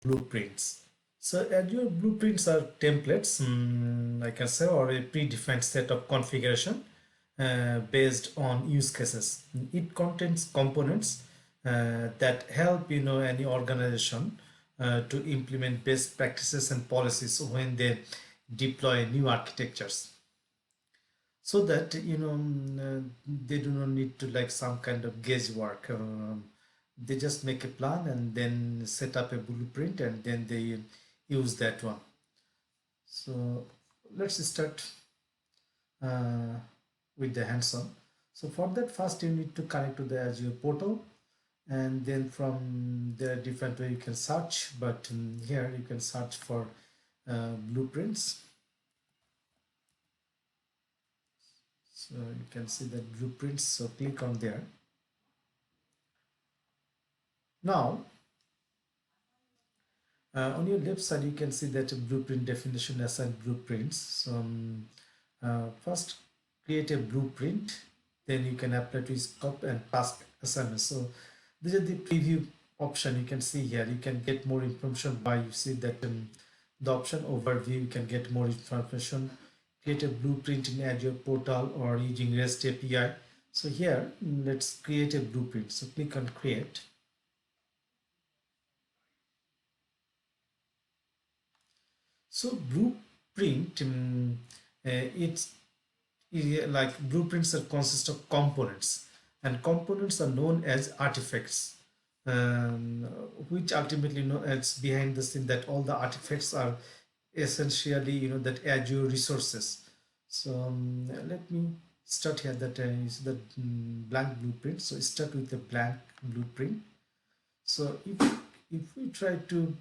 Blueprints. So Azure Blueprints are templates, I can say, or a predefined set of configuration based on use cases. It contains components that help any organization to implement best practices and policies when they deploy new architectures, so that they do not need to like some kind of guesswork. They just make a plan and then set up a blueprint and then they use that one. So let's start uh, with the hands-on. So for that, first you need to connect to the Azure portal, and then from there different way you can search, but here you can search for blueprints. So you can see the blueprints, so click on there. Now on your left side you can see that blueprint definition assign blueprints. So first create a blueprint, then you can apply to scope and task assignment. So these are the preview option. You can see here you can get more information by, you see that the option overview, you can get more information, create a blueprint in Azure portal or using REST API. So here let's create a blueprint. So click on create. So blueprint, it's like blueprints that consist of components, and components are known as artifacts, which ultimately it's behind the scene that all the artifacts are essentially that Azure resources. So let me start here, that is the blank blueprint. So start with the blank blueprint. So if we try to,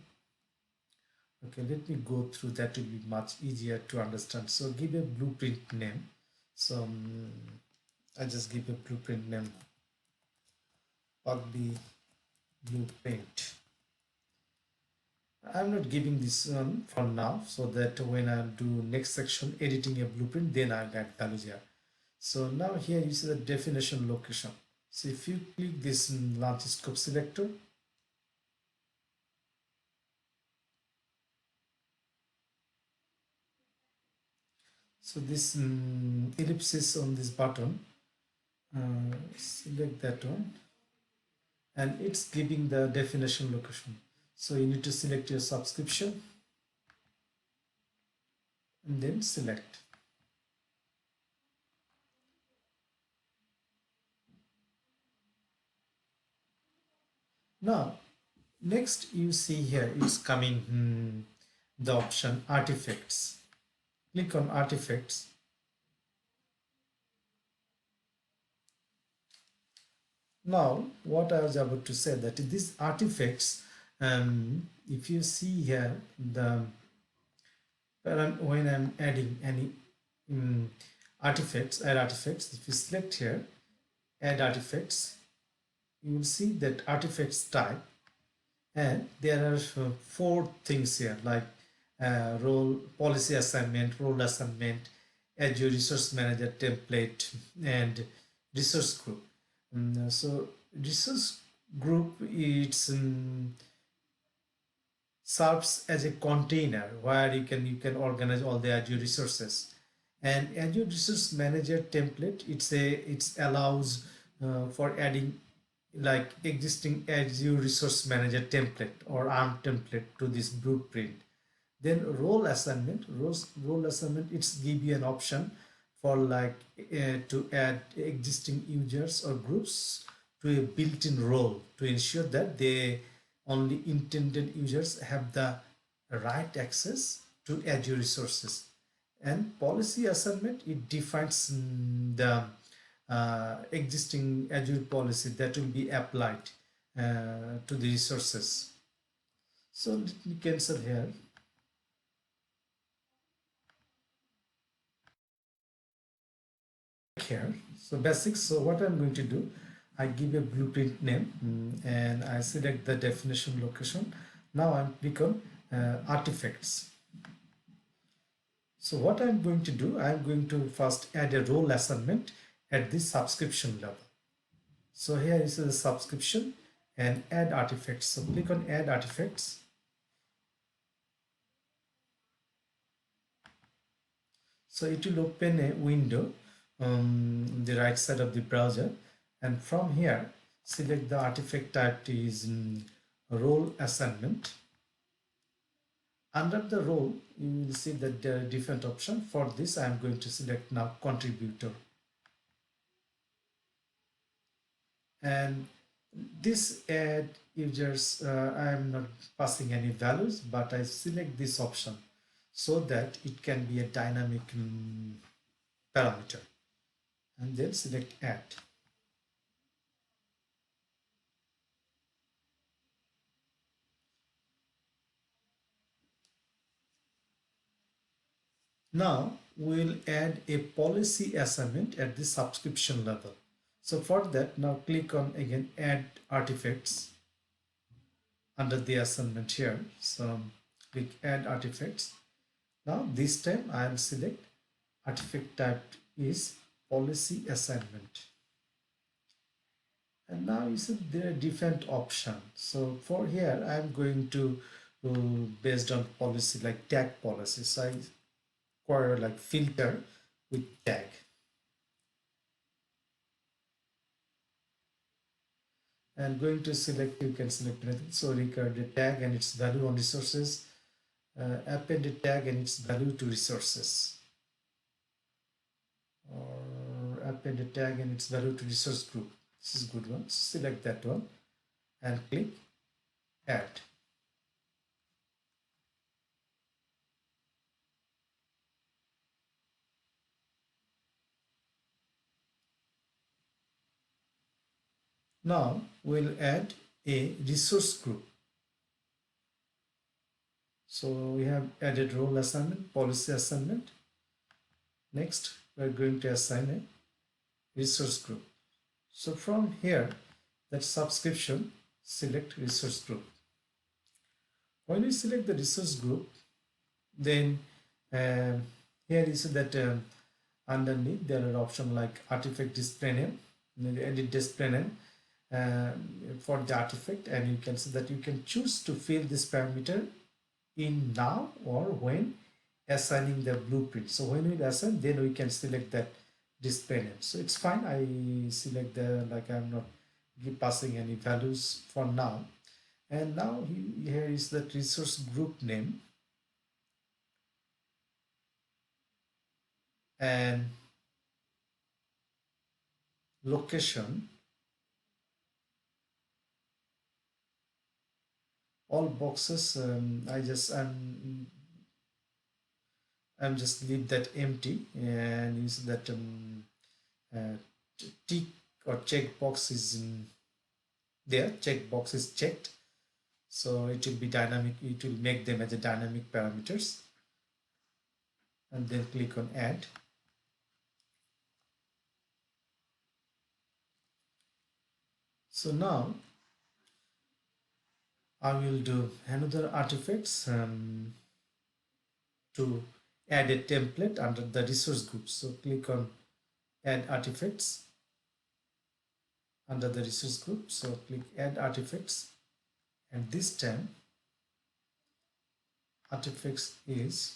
okay, let me go through, that will be much easier to understand. So give a blueprint name. So I just give a blueprint name, ugly blueprint. I'm not giving this one for now, so that when I do next section editing a blueprint, then I'll add values here. So now here you see the definition location. So if you click this launch scope selector, so this ellipsis on this button, select that one, and it's giving the definition location. So you need to select your subscription and then select. Now next you see here it's coming the option artifacts. Click on artifacts. Now what I was about to say, that these artifacts, if you see here the when I'm adding any artifacts, add artifacts, if you select here add artifacts, you will see that artifacts type, and there are four things here, like role, policy assignment, role assignment, Azure resource manager template, and resource group. So resource group, it's serves as a container where you can organize all the Azure resources, and Azure resource manager template, it allows for adding like existing Azure resource manager template or ARM template to this blueprint. Then role assignment, role assignment, it's give you an option for like to add existing users or groups to a built-in role to ensure that they only intended users have the right access to Azure resources. And policy assignment, it defines the existing Azure policy that will be applied to the resources. So let me cancel here. Here, so basics. So what I'm going to do, I give a blueprint name and I select the definition location. Now I'm click on artifacts. So what I'm going to do, I'm going to first add a role assignment at the subscription level. So here is the subscription and add artifacts. So click on add artifacts. So it will open a window on the right side of the browser, and from here select the artifact type is role assignment. Under the role you will see that there are different options. For this I am going to select now contributor, and this add users I am not passing any values, but I select this option so that it can be a dynamic parameter, and then select add. Now we'll add a policy assignment at the subscription level. So for that, now click on again add artifacts under the assignment here. So click add artifacts. Now this time I'll select artifact type is policy assignment. And now you see there are different options. So for here I'm going to based on policy like tag policy. So I acquire like filter with tag. And going to select, you can select anything. So record the tag and its value on resources, append a tag and its value to resources, or append a tag and its value to resource group. This is a good one. Select that one and click add. Now we'll add a resource group. So we have added role assignment, policy assignment. Next, we're going to assign a resource group. So from here, that subscription, select resource group. When you select the resource group, then here you see that underneath there are options like artifact display name, edit display name for the artifact, and you can see that you can choose to fill this parameter in now or when assigning the blueprint. So when we assign, then we can select that display name. So it's fine. I select the like I'm not passing any values for now. And now here is the resource group name, and location. All boxes I'm just leave that empty and use that uh, tick or check box is in there. Check box is checked, so it will be dynamic. It will make them as a dynamic parameters, and then click on add. So now I will do another artifacts to add a template under the resource group. So click on add artifacts under the resource group. So click add artifacts, and this time artifacts is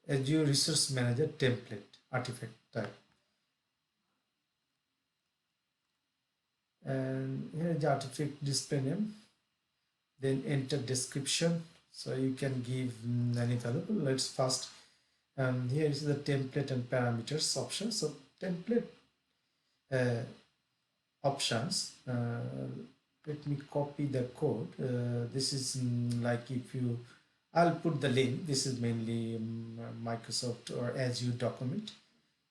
Azure Resource Manager template artifact type. And here is the artifact display name, then enter description. So you can give any value. Let's first here is the template and parameters option. So template options, let me copy the code. This is like if you I'll put the link. This is mainly Microsoft or Azure document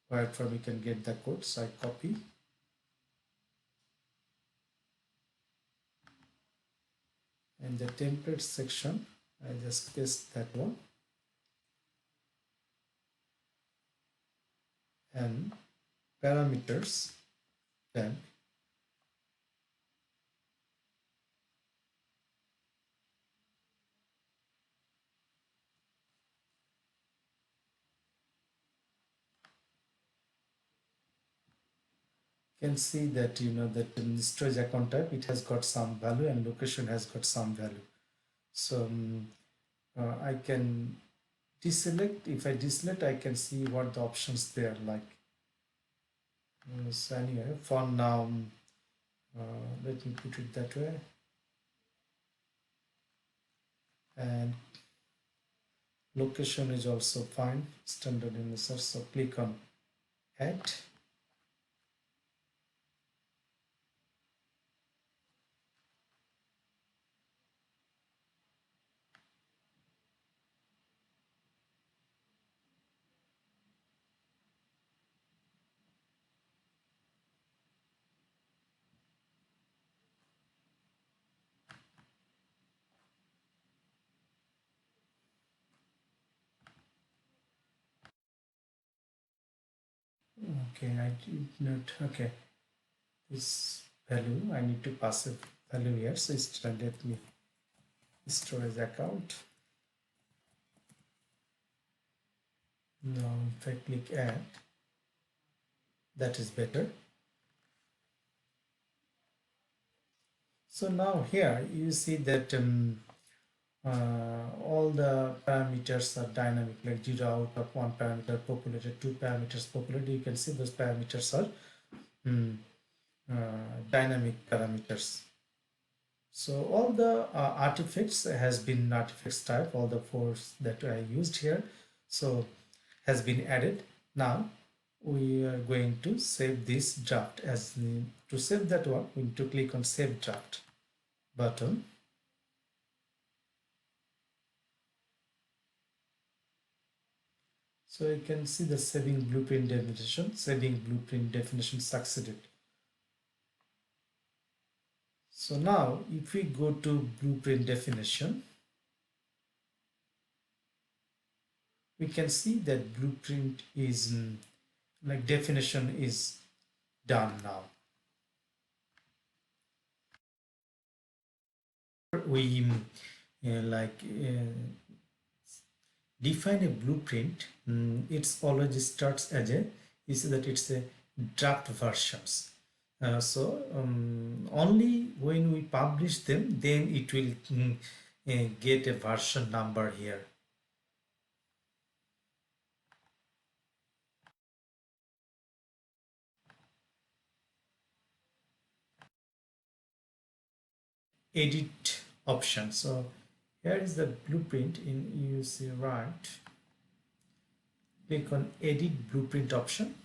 where from you can get the code. So I copy and the template section I just paste that one, and parameters tab. Can see that that in storage account type it has got some value and location has got some value. So I can deselect. If I deselect, I can see what the options there like. So anyway, for now, let me put it that way. And location is also fine, standard in the search. So click on add. Okay, I did not. Okay, this value I need to pass a value here. So let me storage account. Now if I click add, that is better. So now here you see that all the parameters are dynamic, like 0 out of 1 parameter populated, 2 parameters populated. You can see those parameters are dynamic parameters. So all the artifacts has been artifacts type, all the four that I used here, so has been added. Now we are going to save this draft. As to save that one, we need to click on save draft button. So you can see the saving blueprint definition succeeded. So now if we go to blueprint definition, we can see that blueprint is like definition is done now. We define a blueprint. It's always starts as a it's a draft versions. So only when we publish them, then it will get a version number here. Edit option. So here is the blueprint in UC right. Click on edit blueprint option.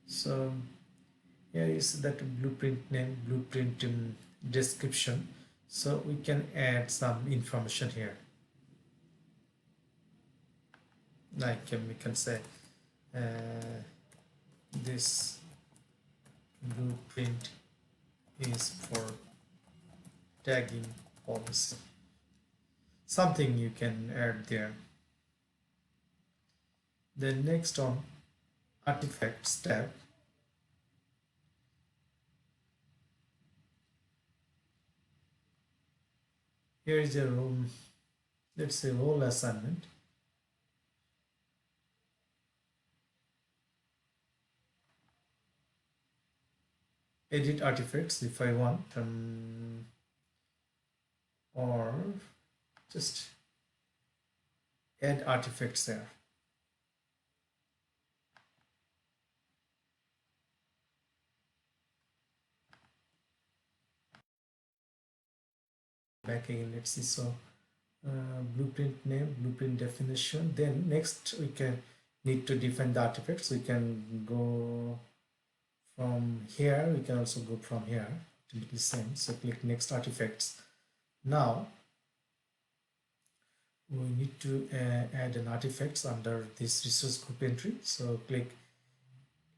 So here is that blueprint name, blueprint description. So we can add some information here. Like we can say this blueprint is for tagging policy. Something you can add there. Then next on artifacts tab, here is a role, let's say role assignment. Edit artifacts if I want, or just add artifacts there. Back again, let's see. So blueprint name, blueprint definition. Then next we can need to define the artifacts. We can go from here, we can also go from here to be the same. So click next artifacts. Now we need to add an artifacts under this resource group entry. So click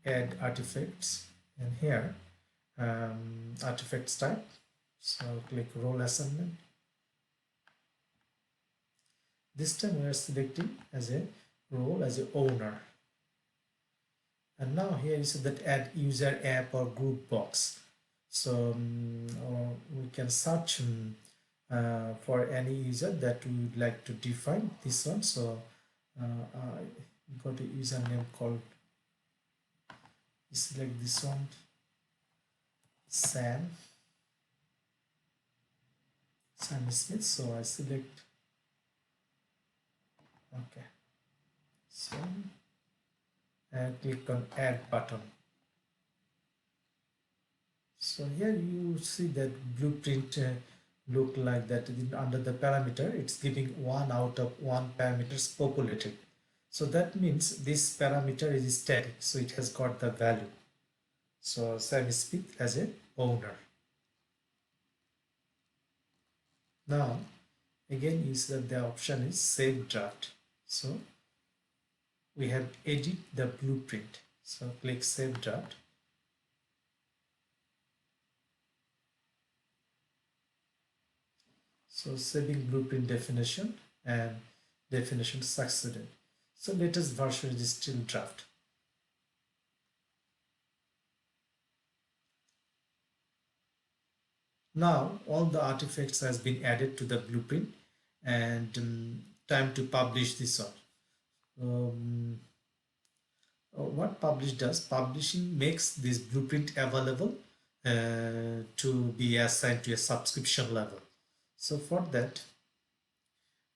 add artifacts, and here artifacts type. So click role assignment. This time we are selecting as a role as a owner. And now here is that add user app or group box. So we can search for any user that we would like to define this one. So I got a username called, select this one, Sam Smith. So I select, okay, so and click on add button. So here you see that blueprint look like that. Under the parameter, it's giving 1 out of 1 parameters populated. So that means this parameter is static, so it has got the value. So Sam Smith as a owner. Now again you see that the option is save draft. So we have edit the blueprint. So click save draft. So saving blueprint definition and definition succeeded. So latest version is still draft. Now all the artifacts has been added to the blueprint, and time to publish this one. What publish does, publishing makes this blueprint available to be assigned to a subscription level. So for that,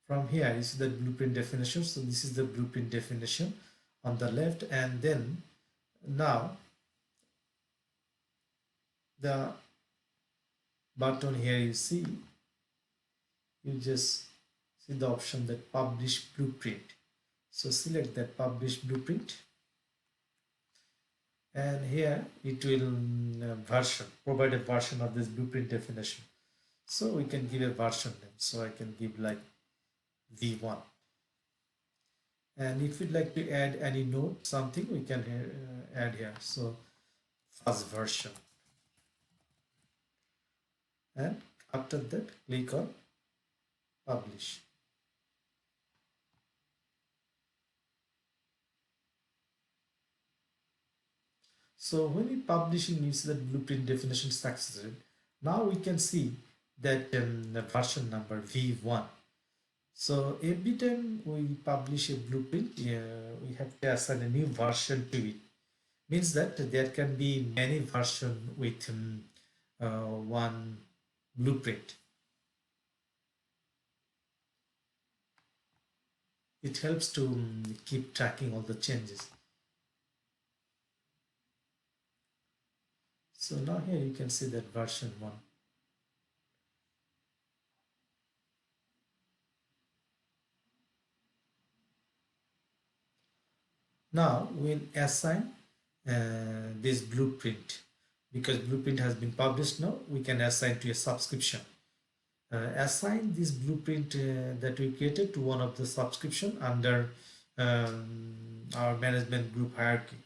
from here is the blueprint definition. So this is the blueprint definition on the left, and then now the button here you see, you just see the option that publish blueprint. So select that publish blueprint, and here it will provide a version of this blueprint definition. So we can give a version name. So I can give like V1. And if we'd like to add any node, something, we can add here. So first version. And after that, click on publish. So when we publishing, you see that blueprint definition succeeded. Now we can see that the version number V1. So every time we publish a blueprint, we have to assign a new version to it. Means that there can be many versions with one blueprint. It helps to keep tracking all the changes. So now here you can see that version 1. Now we'll assign this blueprint. Because blueprint has been published now, we can assign to a subscription. Assign this blueprint that we created to one of the subscription under our management group hierarchy.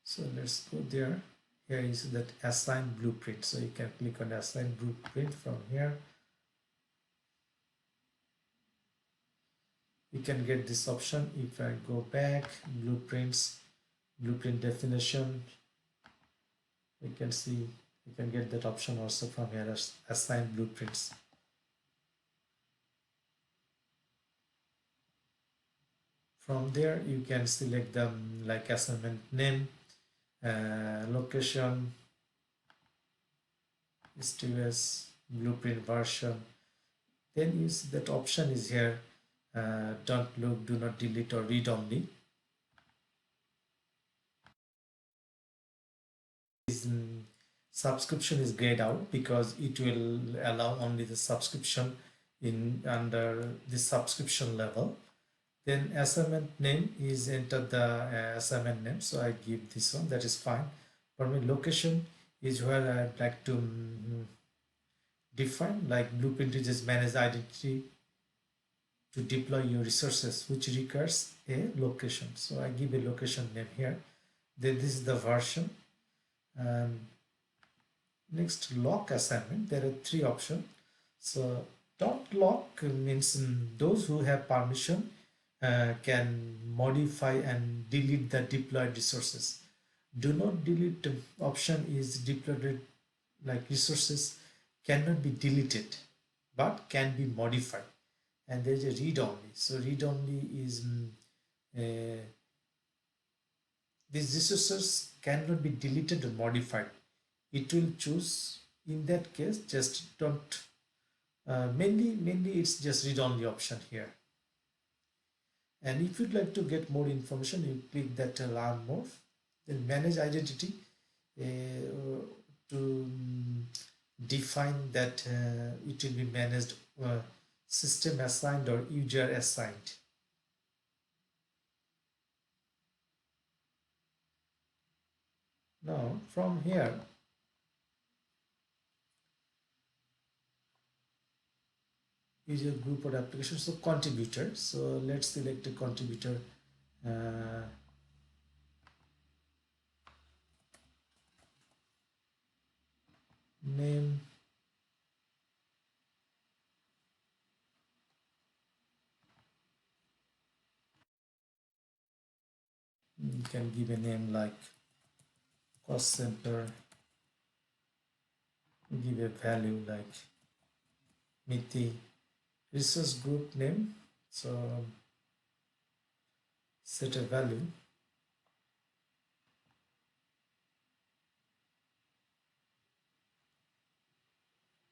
So let's go there. Here is that assign blueprint. So you can click on assign blueprint from here. You can get this option. If I go back, blueprints, blueprint definition, you can see, you can get that option also from here as assign blueprints. From there, you can select them like assignment name, location, STUS, blueprint version. Then you see that option is here, don't look, do not delete, or read only. This subscription is grayed out because it will allow only the subscription in under the subscription level. Then assignment name is enter the assignment name, so I give this one, that is fine. For me, location is where I'd like to define, like blueprint is just manage identity to deploy your resources, which requires a location. So I give a location name here. Then this is the version. And next, lock assignment. There are 3 options. So dot lock means those who have permission can modify and delete the deployed resources. Do not delete option is deployed, like resources cannot be deleted but can be modified. And there is a read only. So read only is these resources cannot be deleted or modified. It will choose in that case, just don't mainly it's just read only option here. And if you'd like to get more information, you click that learn more, then manage identity to define that it will be managed system assigned or user assigned. Now from here, user group or application, so contributor. So let's select a contributor. uh, Name, you can give a name like cost center, give a value like Miti, resource group name, so set a value.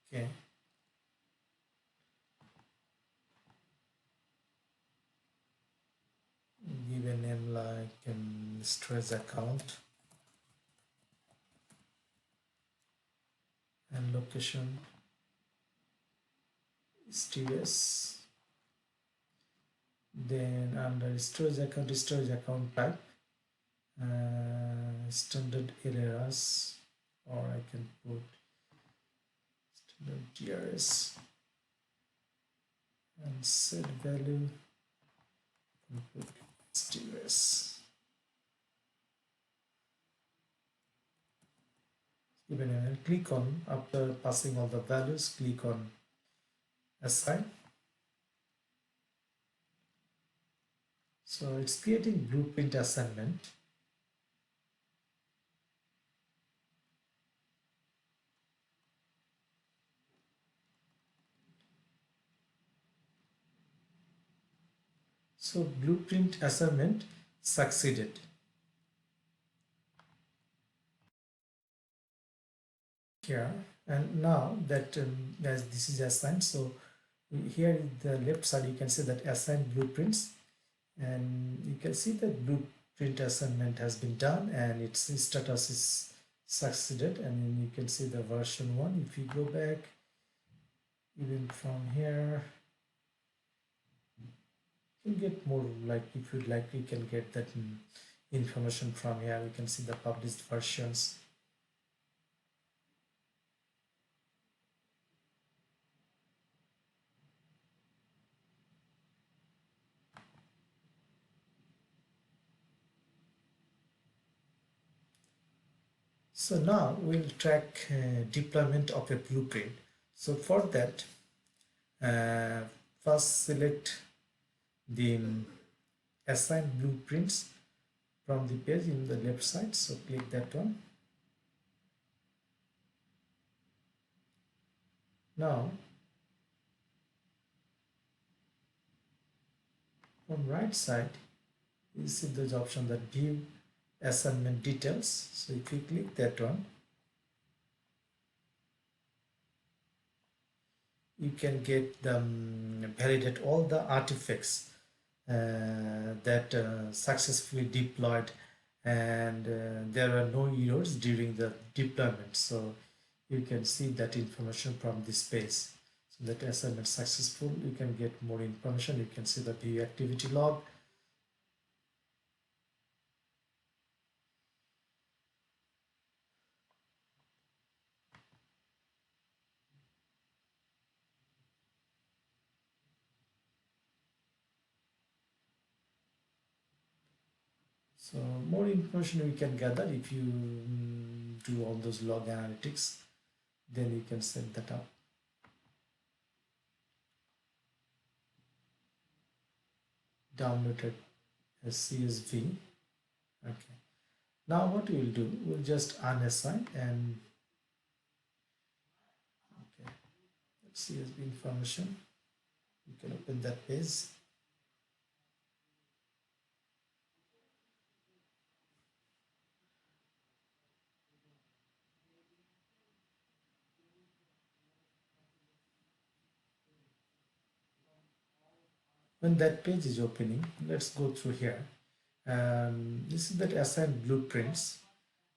Okay, give a name like stress account, and location STS. Then under storage account type, standard errors, or I can put standard DRS, and set value, and put STS. Even and click on, after passing all the values, click on assign. So it's creating blueprint assignment. So blueprint assignment succeeded. Here, and now that as this is assigned, so here in the left side you can see that assign blueprints, and you can see that blueprint assignment has been done and its status is succeeded. And then you can see the version 1. If you go back even from here, you can get more, like if you'd like you can get that information from here. You can see the published versions. So now we'll track deployment of a blueprint. So for that, first select the assign blueprints from the page in the left side. So click that one. Now from right side, you see this option that view assignment details. So if you click that one, you can get the validate all the artifacts that successfully deployed, and there are no errors during the deployment. So you can see that information from this page. So that assignment successful, you can get more information. You can see the view activity log. So more information we can gather if you do all those log analytics, then you can set that up. Downloaded as CSV. Okay. Now what we'll do, we'll just unassign and okay, CSV information. You can open that page. When that page is opening, let's go through here. This is that assigned blueprints,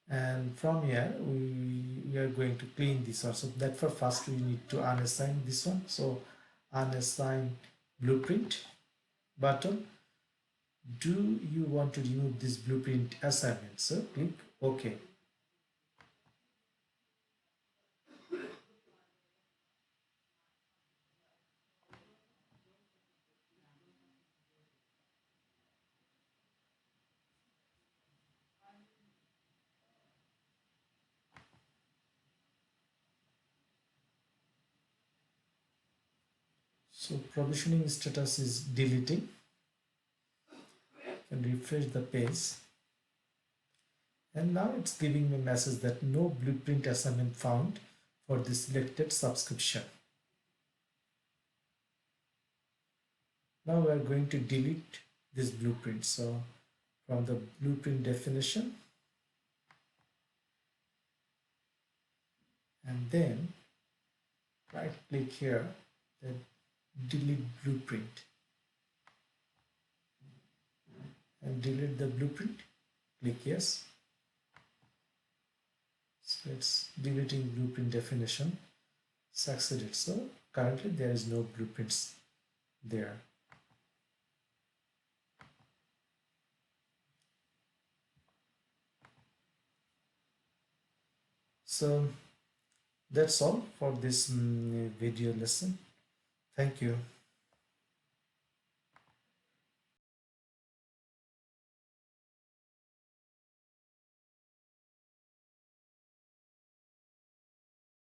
and from here we are going to clean this also. That for first we need to unassign this one. So unassign blueprint button. Do you want to remove this blueprint assignment? So click OK. So provisioning status is deleting. And refresh the page. And now it's giving me a message that no blueprint assignment found for the selected subscription. Now we are going to delete this blueprint. So from the blueprint definition, and then right click here, then delete blueprint, and delete the blueprint. Click yes. So it's deleting blueprint definition succeeded. So currently there is no blueprints there. So that's all for this video lesson. Thank you.